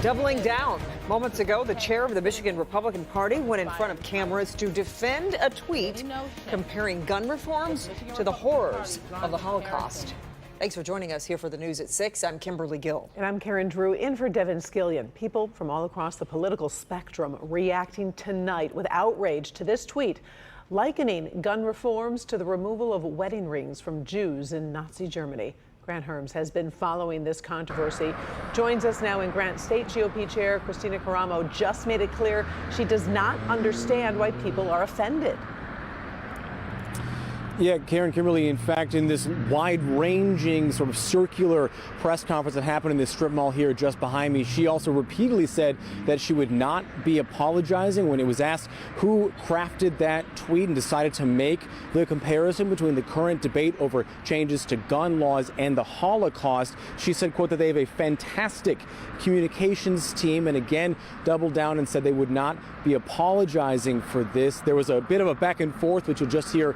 Doubling down. Moments ago, the chair of the Michigan Republican Party went in front of cameras to defend a tweet comparing gun reforms to the horrors of the Holocaust. Thanks for joining us here for the news at 6. I'm Kimberly Gill. And I'm Karen Drew, in for Devin Skillion. People from all across the political spectrum reacting tonight with outrage to this tweet, likening gun reforms to the removal of wedding rings from Jews in Nazi Germany. Grant Herms has been following this controversy. Joins us now in Grant State GOP Chair Christina Caramo just made it clear she does not understand why people are offended. Yeah, Karen, Kimberly, in fact, in this wide-ranging sort of circular press conference that happened in this strip mall here just behind me, she also repeatedly said that she would not be apologizing. When it was asked who crafted that tweet and decided to make the comparison between the current debate over changes to gun laws and the Holocaust, she said, quote, that they have a fantastic communications team, and again doubled down and said they would not be apologizing for this. There was a bit of a back and forth, which you'll just hear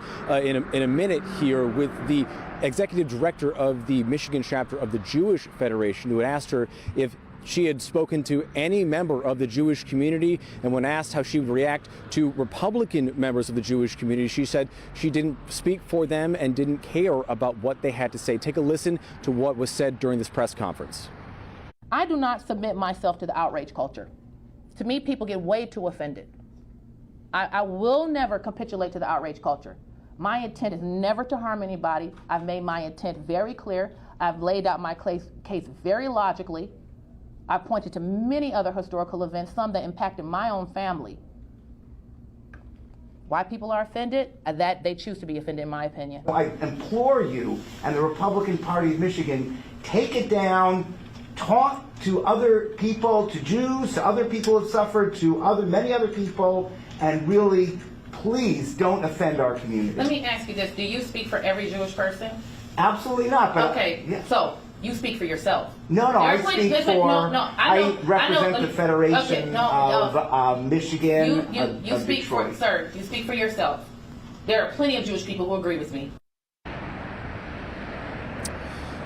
in a minute here, with the executive director of the Michigan chapter of the Jewish Federation, who had asked her if she had spoken to any member of the Jewish community. And when asked how she would react to Republican members of the Jewish community, she said she didn't speak for them and didn't care about what they had to say. Take a listen to what was said during this press conference. I do not submit myself to the outrage culture. To me, people get way too offended. I will never capitulate to the outrage culture. My intent is never to harm anybody. I've made my intent very clear. I've laid out my case very logically. I've pointed to many other historical events, some that impacted my own family. Why people are offended? That they choose to be offended, in my opinion. I implore you and the Republican Party of Michigan, take it down, talk to other people, to Jews, to other people who have suffered, to many other people, and really, please don't offend our community. Let me ask you this. Do you speak for every Jewish person? Absolutely not. But okay, yeah. So you speak for yourself. No, I speak for, I represent the Federation of Michigan, you speak Detroit. Sir, you speak for yourself. There are plenty of Jewish people who agree with me.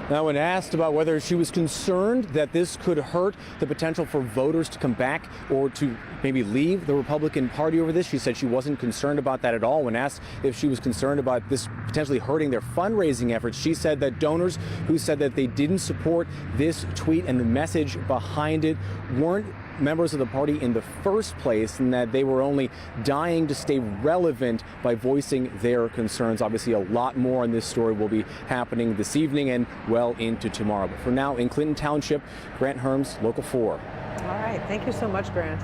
Now, when asked about whether she was concerned that this could hurt the potential for voters to come back or to maybe leave the Republican Party over this, she said she wasn't concerned about that at all. When asked if she was concerned about this potentially hurting their fundraising efforts, she said that donors who said that they didn't support this tweet and the message behind it weren't members of the party in the first place, and that they were only dying to stay relevant by voicing their concerns. Obviously, a lot more on this story will be happening this evening and well into tomorrow. But for now, in Clinton Township, Grant Herms, Local 4. All right. Thank you so much, Grant.